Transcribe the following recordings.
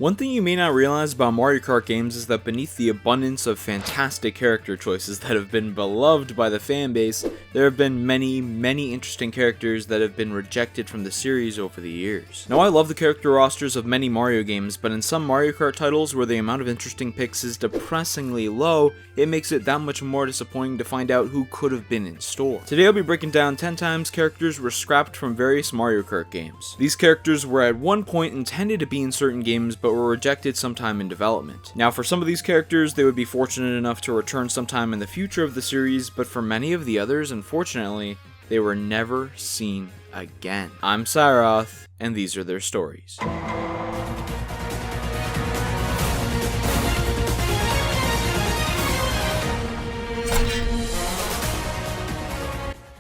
One thing you may not realize about Mario Kart games is that beneath the abundance of fantastic character choices that have been beloved by the fanbase, there have been many interesting characters that have been rejected from the series over the years. Now, I love the character rosters of many Mario games, but in some Mario Kart titles where the amount of interesting picks is depressingly low, it makes it that much more disappointing to find out who could have been in store. Today I'll be breaking down 10 times characters were scrapped from various Mario Kart games. These characters were at one point intended to be in certain games, but were rejected sometime in development. Now, for some of these characters, they would be fortunate enough to return sometime in the future of the series, but for many of the others, unfortunately, they were never seen again. I'm Siiroth, and these are their stories.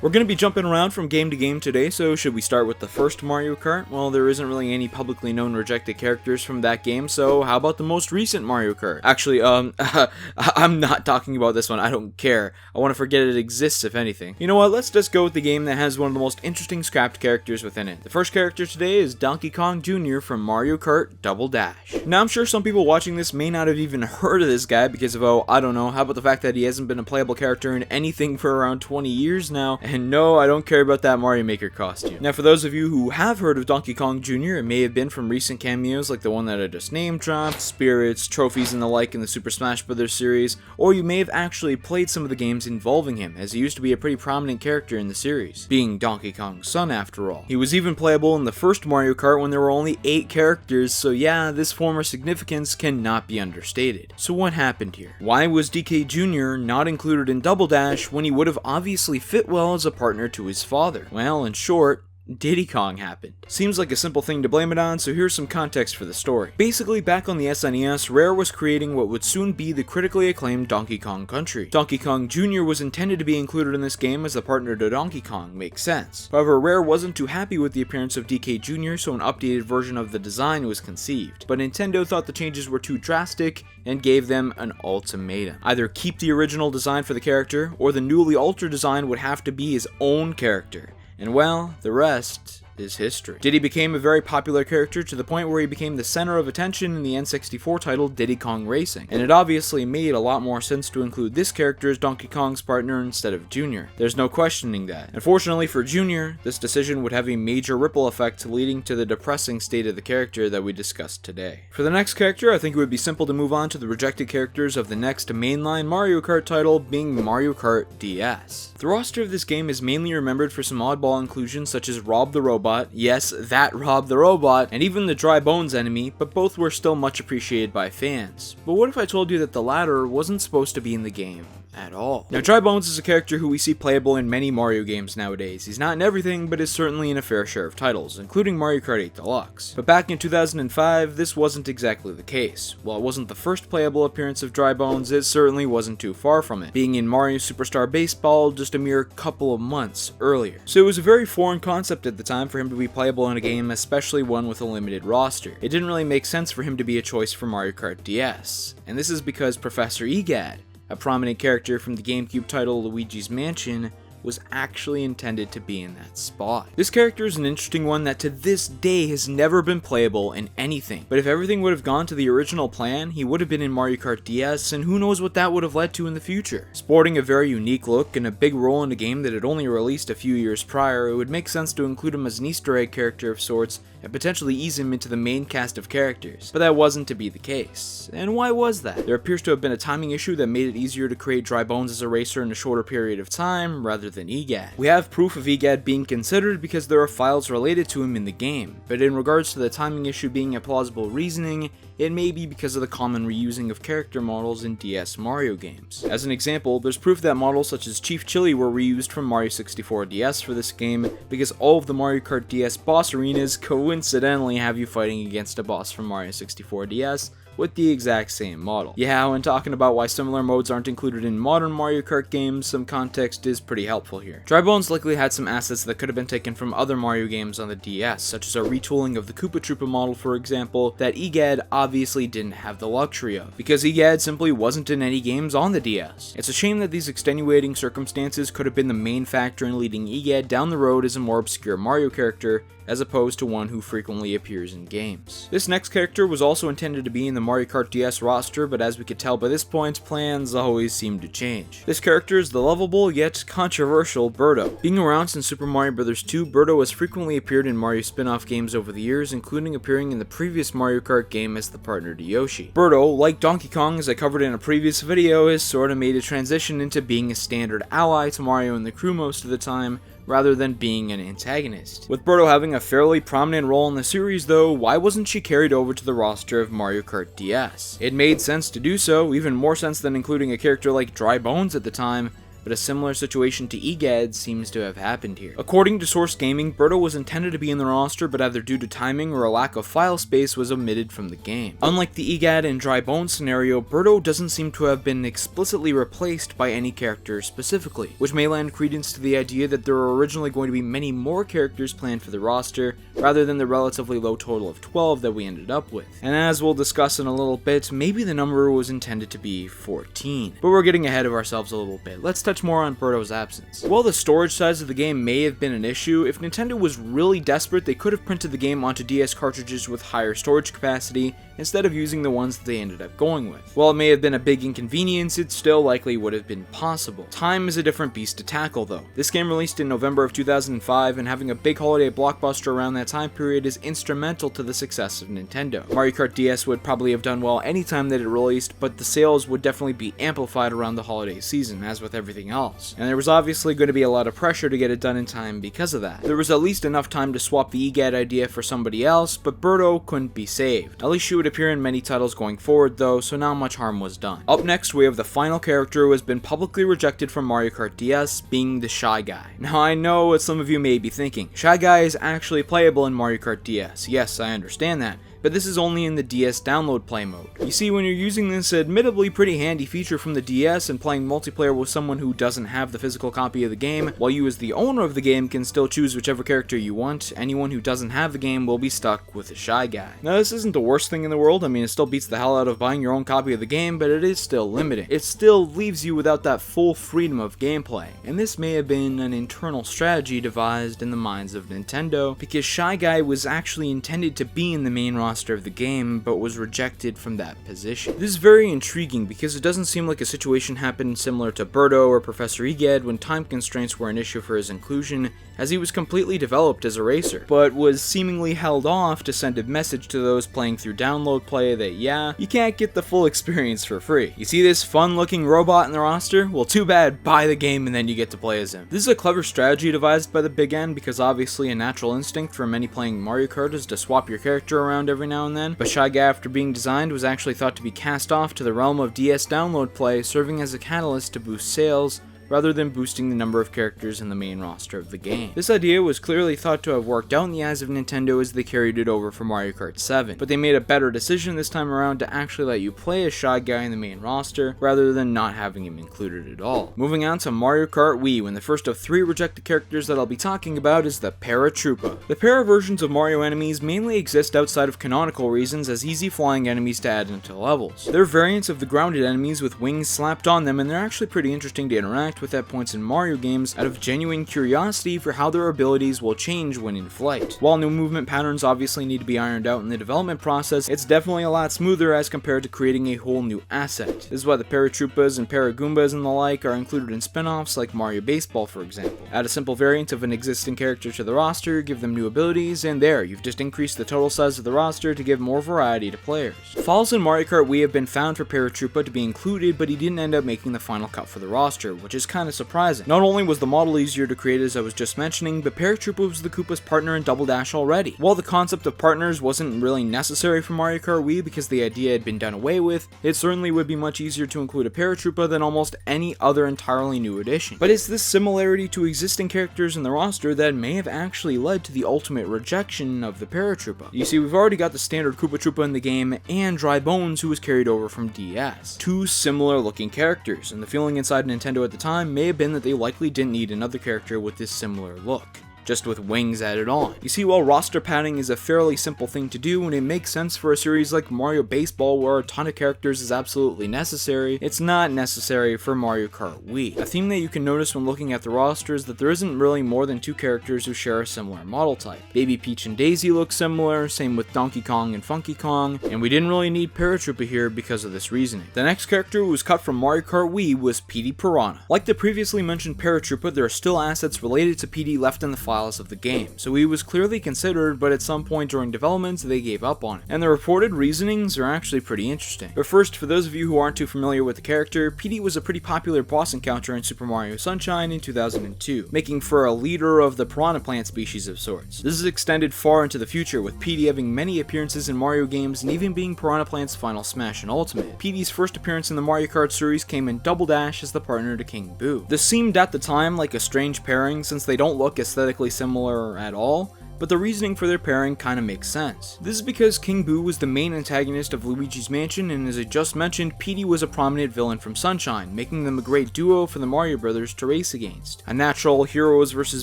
We're going to be jumping around from game to game today, so should we start with the first Mario Kart? Well, there isn't really any publicly known rejected characters from that game, so how about the most recent Mario Kart? Actually, I'm not talking about this one, I don't care. I want to forget it exists, if anything. You know what, let's just go with the game that has one of the most interesting scrapped characters within it. The first character today is Donkey Kong Jr. from Mario Kart Double Dash. Now, I'm sure some people watching this may not have even heard of this guy because of, oh, I don't know, how about the fact that he hasn't been a playable character in anything for around 20 years now? And no, I don't care about that Mario Maker costume. Now, for those of you who have heard of Donkey Kong Jr., it may have been from recent cameos like the one that I just name dropped, spirits, trophies, and the like in the Super Smash Bros. Series, or you may have actually played some of the games involving him, as he used to be a pretty prominent character in the series, being Donkey Kong's son after all. He was even playable in the first Mario Kart when there were only 8 characters, so yeah, this former significance cannot be understated. So what happened here? Why was DK Jr. not included in Double Dash when he would have obviously fit well as a partner to his father? Well, in short, Diddy Kong happened. Seems like a simple thing to blame it on, so here's some context for the story. Basically, back on the SNES, Rare was creating what would soon be the critically acclaimed Donkey Kong Country. Donkey Kong Jr. was intended to be included in this game as a partner to Donkey Kong, makes sense. However, Rare wasn't too happy with the appearance of DK Jr., so an updated version of the design was conceived. But Nintendo thought the changes were too drastic and gave them an ultimatum. Either keep the original design for the character, or the newly altered design would have to be his own character. And well, the rest is history. Diddy became a very popular character to the point where he became the center of attention in the N64 title Diddy Kong Racing, and it obviously made a lot more sense to include this character as Donkey Kong's partner instead of Jr. There's no questioning that. Unfortunately for Jr., this decision would have a major ripple effect leading to the depressing state of the character that we discussed today. For the next character, I think it would be simple to move on to the rejected characters of the next mainline Mario Kart title, being Mario Kart DS. The roster of this game is mainly remembered for some oddball inclusions such as Rob the Robot, yes, that Rob the Robot, and even the Dry Bones enemy, but both were still much appreciated by fans. But what if I told you that the latter wasn't supposed to be in the game at all? Now, Dry Bones is a character who we see playable in many Mario games nowadays. He's not in everything, but is certainly in a fair share of titles, including Mario Kart 8 Deluxe. But back in 2005, this wasn't exactly the case. While it wasn't the first playable appearance of Dry Bones, it certainly wasn't too far from it, being in Mario Superstar Baseball just a mere couple of months earlier. So it was a very foreign concept at the time for him to be playable in a game, especially one with a limited roster. It didn't really make sense for him to be a choice for Mario Kart DS, and this is because Professor egad, a prominent character from the GameCube title Luigi's Mansion, was actually intended to be in that spot. This character is an interesting one that to this day has never been playable in anything, but if everything would have gone to the original plan, he would have been in Mario Kart DS, and who knows what that would have led to in the future. Sporting a very unique look and a big role in a game that had only released a few years prior, it would make sense to include him as an Easter egg character of sorts and potentially ease him into the main cast of characters, but that wasn't to be the case. And why was that? There appears to have been a timing issue that made it easier to create Dry Bones as a racer in a shorter period of time, rather than egad. We have proof of egad being considered because there are files related to him in the game, but in regards to the timing issue being a plausible reasoning, it may be because of the common reusing of character models in DS Mario games. As an example, there's proof that models such as Chief Chili were reused from Mario 64 DS for this game, because all of the Mario Kart DS boss arenas coincidentally have you fighting against a boss from Mario 64 DS, with the exact same model. Yeah, when talking about why similar modes aren't included in modern Mario Kart games, some context is pretty helpful here. Dry Bones likely had some assets that could have been taken from other Mario games on the DS, such as a retooling of the Koopa Troopa model, for example, that egad obviously didn't have the luxury of, because egad simply wasn't in any games on the DS. It's a shame that these extenuating circumstances could have been the main factor in leading egad down the road as a more obscure Mario character, as opposed to one who frequently appears in games. This next character was also intended to be in the Mario Kart DS roster, but as we could tell by this point, plans always seem to change. This character is the lovable yet controversial Birdo. Being around since Super Mario Bros. 2, Birdo has frequently appeared in Mario spin-off games over the years, including appearing in the previous Mario Kart game as the partner to Yoshi. Birdo, like Donkey Kong as I covered in a previous video, has sort of made a transition into being a standard ally to Mario and the crew most of the time, rather than being an antagonist. With Birdo having a fairly prominent role in the series though, why wasn't she carried over to the roster of Mario Kart DS? It made sense to do so, even more sense than including a character like Dry Bones at the time, but a similar situation to egad seems to have happened here. According to Source Gaming, Birdo was intended to be in the roster, but either due to timing or a lack of file space was omitted from the game. Unlike the egad and Dry Bones scenario, Birdo doesn't seem to have been explicitly replaced by any character specifically, which may lend credence to the idea that there were originally going to be many more characters planned for the roster, rather than the relatively low total of 12 that we ended up with. And as we'll discuss in a little bit, maybe the number was intended to be 14. But we're getting ahead of ourselves a little bit. Let's touch more on Birdo's absence. While the storage size of the game may have been an issue, if Nintendo was really desperate, they could have printed the game onto DS cartridges with higher storage capacity instead of using the ones that they ended up going with. While it may have been a big inconvenience, it still likely would have been possible. Time is a different beast to tackle though. This game released in November of 2005, and having a big holiday blockbuster around that time period is instrumental to the success of Nintendo. Mario Kart DS would probably have done well anytime that it released, but the sales would definitely be amplified around the holiday season, as with everything else. And there was obviously going to be a lot of pressure to get it done in time because of that. There was at least enough time to swap the egad idea for somebody else, but Birdo couldn't be saved. At least she would appear in many titles going forward though, so not much harm was done. Up next, we have the final character who has been publicly rejected from Mario Kart DS, being the Shy Guy. Now I know what some of you may be thinking. Shy Guy is actually playable in Mario Kart DS. Yes, I understand that, but this is only in the DS download play mode. You see, when you're using this admittedly pretty handy feature from the DS and playing multiplayer with someone who doesn't have the physical copy of the game, while you as the owner of the game can still choose whichever character you want, anyone who doesn't have the game will be stuck with a Shy Guy. Now this isn't the worst thing in the world. I mean, it still beats the hell out of buying your own copy of the game, but it is still limiting. It still leaves you without that full freedom of gameplay, and this may have been an internal strategy devised in the minds of Nintendo, because Shy Guy was actually intended to be in the main roster of the game, but was rejected from that position. This is very intriguing because it doesn't seem like a situation happened similar to Birdo or Professor Egad when time constraints were an issue for his inclusion, as he was completely developed as a racer, but was seemingly held off to send a message to those playing through download play that yeah, you can't get the full experience for free. You see this fun looking robot in the roster? Well, too bad, buy the game and then you get to play as him. This is a clever strategy devised by the Big N, because obviously a natural instinct for many playing Mario Kart is to swap your character around every now and then, but Shy Guy, after being designed, was actually thought to be cast off to the realm of DS download play, serving as a catalyst to boost sales, rather than boosting the number of characters in the main roster of the game. This idea was clearly thought to have worked out in the eyes of Nintendo as they carried it over for Mario Kart 7, but they made a better decision this time around to actually let you play as Shy Guy in the main roster, rather than not having him included at all. Moving on to Mario Kart Wii, when the first of 3 rejected characters that I'll be talking about is the Paratroopa. The para versions of Mario enemies mainly exist outside of canonical reasons as easy flying enemies to add into levels. They're variants of the grounded enemies with wings slapped on them, and they're actually pretty interesting to interact with at points in Mario games out of genuine curiosity for how their abilities will change when in flight. While new movement patterns obviously need to be ironed out in the development process, it's definitely a lot smoother as compared to creating a whole new asset. This is why the Paratroopas and Paragoombas and the like are included in spin-offs like Mario Baseball, for example. Add a simple variant of an existing character to the roster, give them new abilities, and there, you've just increased the total size of the roster to give more variety to players. Files in Mario Kart Wii have been found for Paratroopa to be included, but he didn't end up making the final cut for the roster, which is kinda surprising. Not only was the model easier to create as I was just mentioning, but Paratroopa was the Koopa's partner in Double Dash already. While the concept of partners wasn't really necessary for Mario Kart Wii because the idea had been done away with, it certainly would be much easier to include a Paratroopa than almost any other entirely new addition. But it's this similarity to existing characters in the roster that may have actually led to the ultimate rejection of the Paratroopa. You see, we've already got the standard Koopa Troopa in the game and Dry Bones, who was carried over from DS. Two similar looking characters, and the feeling inside Nintendo at the time may have been that they likely didn't need another character with this similar look, just with wings added on. You see, while roster padding is a fairly simple thing to do and it makes sense for a series like Mario Baseball where a ton of characters is absolutely necessary, it's not necessary for Mario Kart Wii. A theme that you can notice when looking at the roster is that there isn't really more than two characters who share a similar model type. Baby Peach and Daisy look similar, same with Donkey Kong and Funky Kong, and we didn't really need Paratroopa here because of this reasoning. The next character who was cut from Mario Kart Wii was PD Piranha. Like the previously mentioned Paratroopa, there are still assets related to PD left in the file of the game, so he was clearly considered, but at some point during development they gave up on it, and the reported reasonings are actually pretty interesting. But first, for those of you who aren't too familiar with the character, PD was a pretty popular boss encounter in Super Mario Sunshine in 2002, making for a leader of the piranha plant species of sorts. This is extended far into the future, with PD having many appearances in Mario games and even being Piranha Plant's final smash in Ultimate. PD's first appearance in the Mario Kart series came in Double Dash as the partner to King Boo. This seemed at the time like a strange pairing since they don't look aesthetically similar at all, but the reasoning for their pairing kinda makes sense. This is because King Boo was the main antagonist of Luigi's Mansion, and as I just mentioned, PD was a prominent villain from Sunshine, making them a great duo for the Mario Brothers to race against. A natural heroes versus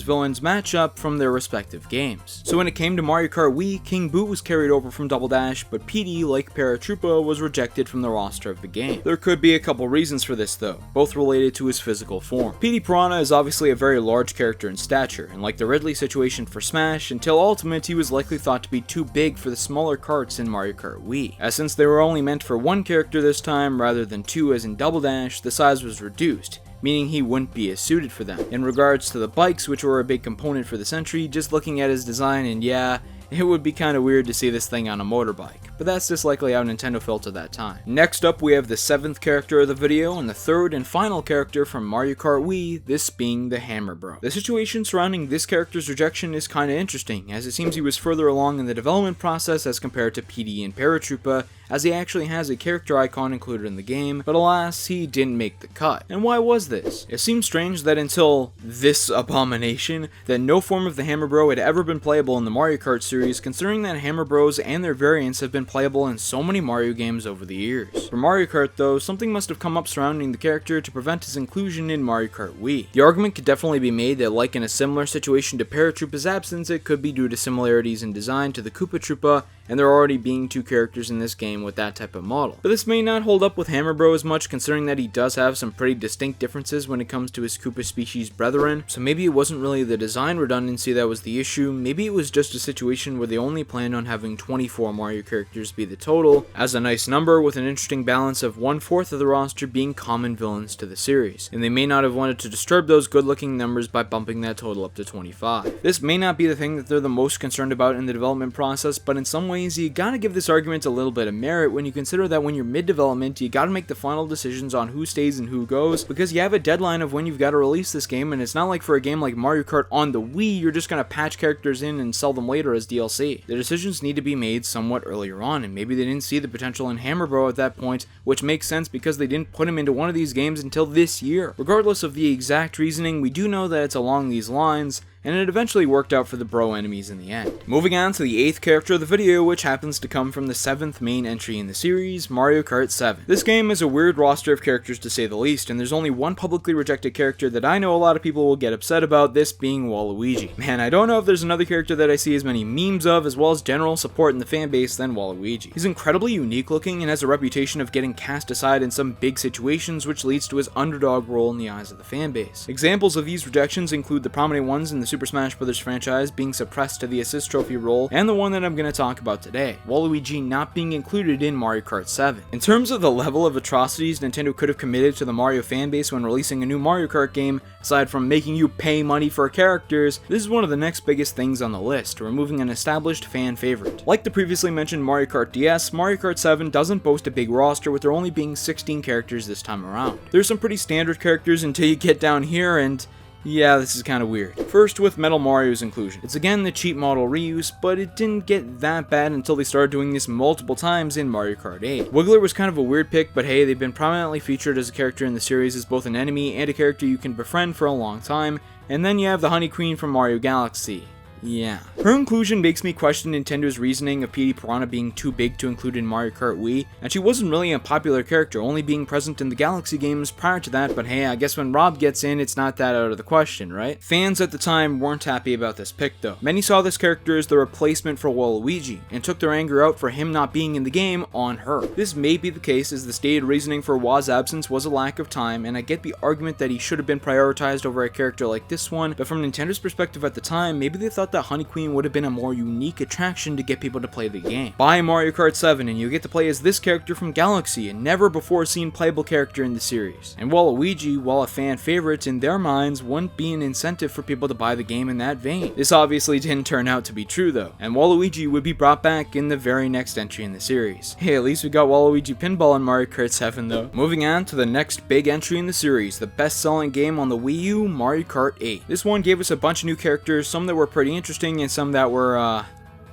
villains matchup from their respective games. So when it came to Mario Kart Wii, King Boo was carried over from Double Dash, but PD, like Paratroopa, was rejected from the roster of the game. There could be a couple reasons for this though, both related to his physical form. PD Piranha is obviously a very large character in stature, and like the Ridley situation for Smash, until Ultimate he was likely thought to be too big for the smaller karts in Mario Kart Wii. As since they were only meant for one character this time rather than two as in Double Dash, the size was reduced, meaning he wouldn't be as suited for them. In regards to the bikes, which were a big component for this entry, just looking at his design, and yeah, it would be kinda weird to see this thing on a motorbike, but that's just likely how Nintendo felt at that time. Next up, we have the 7th character of the video, and the 3rd and final character from Mario Kart Wii, this being the Hammer Bro. The situation surrounding this character's rejection is kinda interesting, as it seems he was further along in the development process as compared to PD and Paratroopa, as he actually has a character icon included in the game, but alas, he didn't make the cut. And why was this? It seems strange that until this abomination, that no form of the Hammer Bro had ever been playable in the Mario Kart series, considering that Hammer Bros and their variants have been playable in so many Mario games over the years. For Mario Kart though, something must have come up surrounding the character to prevent his inclusion in Mario Kart Wii. The argument could definitely be made that like in a similar situation to Paratroopa's absence, it could be due to similarities in design to the Koopa Troopa, and there already being two characters in this game with that type of model. But this may not hold up with Hammer Bro as much, considering that he does have some pretty distinct differences when it comes to his Koopa species brethren, so maybe it wasn't really the design redundancy that was the issue, maybe it was just a situation where they only planned on having 24 Mario characters be the total, as a nice number with an interesting balance of 1/4 of the roster being common villains to the series, and they may not have wanted to disturb those good looking numbers by bumping that total up to 25. This may not be the thing that they're the most concerned about in the development process, but in some ways you gotta give this argument a little bit of merit when you consider that when you're mid-development, you gotta make the final decisions on who stays and who goes, because you have a deadline of when you've got to release this game, and it's not like for a game like Mario Kart on the Wii, you're just gonna patch characters in and sell them later as DLC. The decisions need to be made somewhat earlier on, and maybe they didn't see the potential in Hammer Bro at that point, which makes sense because they didn't put him into one of these games until this year. Regardless of the exact reasoning, we do know that it's along these lines, and it eventually worked out for the bro enemies in the end. Moving on to the 8th character of the video, which happens to come from the 7th main entry in the series, Mario Kart 7. This game is a weird roster of characters to say the least, and there's only one publicly rejected character that I know a lot of people will get upset about, this being Waluigi. Man, I don't know if there's another character that I see as many memes of, as well as general support in the fanbase than Waluigi. He's incredibly unique looking and has a reputation of getting cast aside in some big situations, which leads to his underdog role in the eyes of the fanbase. Examples of these rejections include the prominent ones in the Super Smash Bros. Franchise being suppressed to the assist trophy role, and the one that I'm going to talk about today, Waluigi not being included in Mario Kart 7. In terms of the level of atrocities Nintendo could have committed to the Mario fanbase when releasing a new Mario Kart game, aside from making you pay money for characters, this is one of the next biggest things on the list, removing an established fan favorite. Like the previously mentioned Mario Kart DS, Mario Kart 7 doesn't boast a big roster, with there only being 16 characters this time around. There's some pretty standard characters until you get down here, and yeah, this is kind of weird. First, with Metal Mario's inclusion. It's again the cheap model reuse, but it didn't get that bad until they started doing this multiple times in Mario Kart 8. Wiggler was kind of a weird pick, but hey, they've been prominently featured as a character in the series as both an enemy and a character you can befriend for a long time. And then you have the Honey Queen from Mario Galaxy. Yeah. Her inclusion makes me question Nintendo's reasoning of Petey Piranha being too big to include in Mario Kart Wii, and she wasn't really a popular character, only being present in the Galaxy games prior to that, but hey, I guess when Rob gets in, it's not that out of the question, right? Fans at the time weren't happy about this pick though. Many saw this character as the replacement for Waluigi, and took their anger out for him not being in the game on her. This may be the case, as the stated reasoning for Wa's absence was a lack of time, and I get the argument that he should have been prioritized over a character like this one, but from Nintendo's perspective at the time, maybe they thought that Honey Queen would have been a more unique attraction to get people to play the game. Buy Mario Kart 7 and you get to play as this character from Galaxy, a never before seen playable character in the series. And Waluigi, while a fan favorite in their minds, wouldn't be an incentive for people to buy the game in that vein. This obviously didn't turn out to be true though, and Waluigi would be brought back in the very next entry in the series. Hey, at least we got Waluigi Pinball in Mario Kart 7 though. Moving on to the next big entry in the series, the best-selling game on the Wii U, Mario Kart 8. This one gave us a bunch of new characters, some that were pretty interesting and some that were,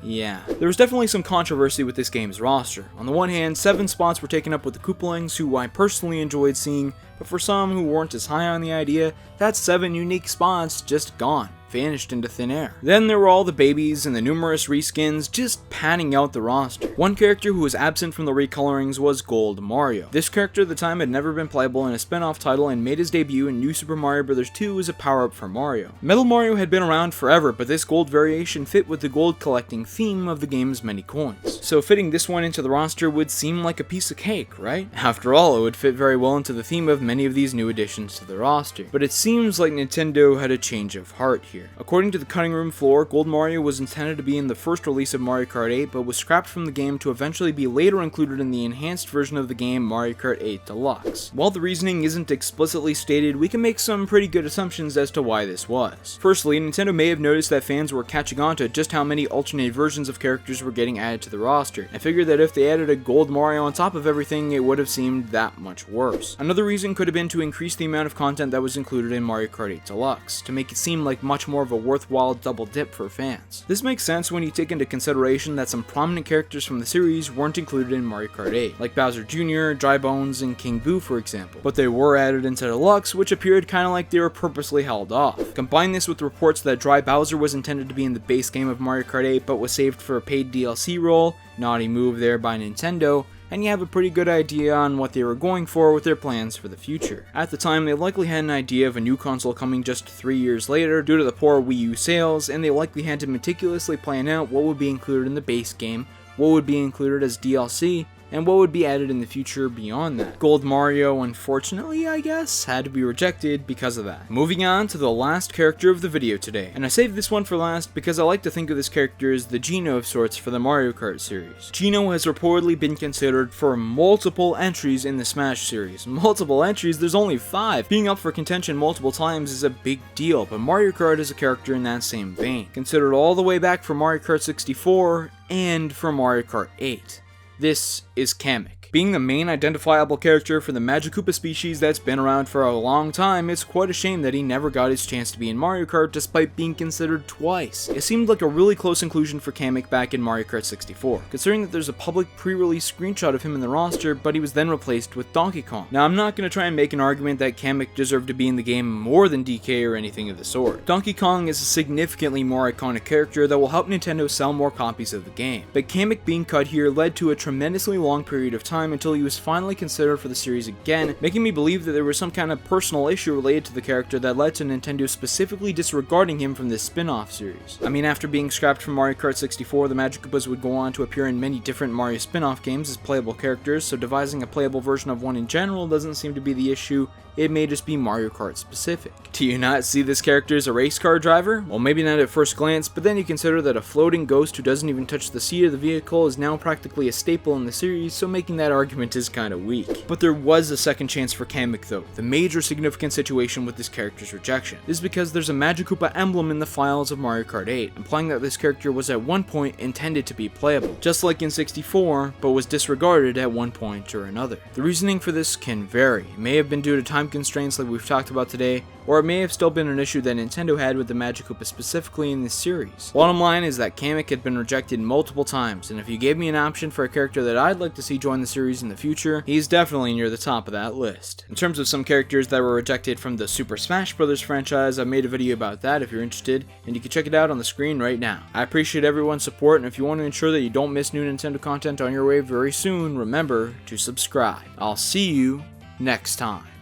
yeah. There was definitely some controversy with this game's roster. On the one hand, 7 spots were taken up with the Koopalings, who I personally enjoyed seeing, but for some who weren't as high on the idea, that's 7 unique spots just gone. Vanished into thin air. Then there were all the babies and the numerous reskins just padding out the roster. One character who was absent from the recolorings was Gold Mario. This character at the time had never been playable in a spin-off title and made his debut in New Super Mario Bros. 2 as a power-up for Mario. Metal Mario had been around forever, but this gold variation fit with the gold collecting theme of the game's many coins. So fitting this one into the roster would seem like a piece of cake, right? After all, it would fit very well into the theme of many of these new additions to the roster. But it seems like Nintendo had a change of heart here. According to the cutting room floor, Gold Mario was intended to be in the first release of Mario Kart 8, but was scrapped from the game to eventually be later included in the enhanced version of the game Mario Kart 8 Deluxe. While the reasoning isn't explicitly stated, we can make some pretty good assumptions as to why this was. Firstly, Nintendo may have noticed that fans were catching on to just how many alternate versions of characters were getting added to the roster, and figured that if they added a Gold Mario on top of everything, it would have seemed that much worse. Another reason could have been to increase the amount of content that was included in Mario Kart 8 Deluxe, to make it seem like much more of a worthwhile double dip for fans. This makes sense when you take into consideration that some prominent characters from the series weren't included in Mario Kart 8, like Bowser Jr., Dry Bones, and King Boo for example, but they were added into Deluxe, which appeared kinda like they were purposely held off. Combine this with reports that Dry Bowser was intended to be in the base game of Mario Kart 8 but was saved for a paid DLC role, naughty move there by Nintendo, and you have a pretty good idea on what they were going for with their plans for the future. At the time, they likely had an idea of a new console coming just 3 years later due to the poor Wii U sales, and they likely had to meticulously plan out what would be included in the base game, what would be included as DLC, and what would be added in the future beyond that. Gold Mario, unfortunately, I guess, had to be rejected because of that. Moving on to the last character of the video today, and I saved this one for last because I like to think of this character as the Geno of sorts for the Mario Kart series. Geno has reportedly been considered for multiple entries in the Smash series. Multiple entries? There's only 5. Being up for contention multiple times is a big deal, but Mario Kart is a character in that same vein, considered all the way back for Mario Kart 64 and for Mario Kart 8. This is Kamek. Being the main identifiable character for the Magikoopa species that's been around for a long time, it's quite a shame that he never got his chance to be in Mario Kart despite being considered twice. It seemed like a really close inclusion for Kamek back in Mario Kart 64, considering that there's a public pre-release screenshot of him in the roster, but he was then replaced with Donkey Kong. Now, I'm not going to try and make an argument that Kamek deserved to be in the game more than DK or anything of the sort. Donkey Kong is a significantly more iconic character that will help Nintendo sell more copies of the game, but Kamek being cut here led to a tremendously long period of time until he was finally considered for the series again, making me believe that there was some kind of personal issue related to the character that led to Nintendo specifically disregarding him from this spin-off series. I mean, after being scrapped from Mario Kart 64, the Magikoopas would go on to appear in many different Mario spin-off games as playable characters, so devising a playable version of one in general doesn't seem to be the issue, it may just be Mario Kart specific. Do you not see this character as a race car driver? Well, maybe not at first glance, but then you consider that a floating ghost who doesn't even touch the seat of the vehicle is now practically a staple in the series, so making that argument is kinda weak. But there was a second chance for Kamek though. The major significant situation with this character's rejection is because there's a Magikoopa emblem in the files of Mario Kart 8, implying that this character was at one point intended to be playable, just like in 64, but was disregarded at one point or another. The reasoning for this can vary. It may have been due to time constraints like we've talked about today, or it may have still been an issue that Nintendo had with the Magikoopa specifically in this series. Bottom line is that Kamek had been rejected multiple times, and if you gave me an option for a character that I'd like to see join the series in the future, he's definitely near the top of that list. In terms of some characters that were rejected from the Super Smash Bros. Franchise, I made a video about that if you're interested, and you can check it out on the screen right now. I appreciate everyone's support, and if you want to ensure that you don't miss new Nintendo content on your way very soon, remember to subscribe. I'll see you next time.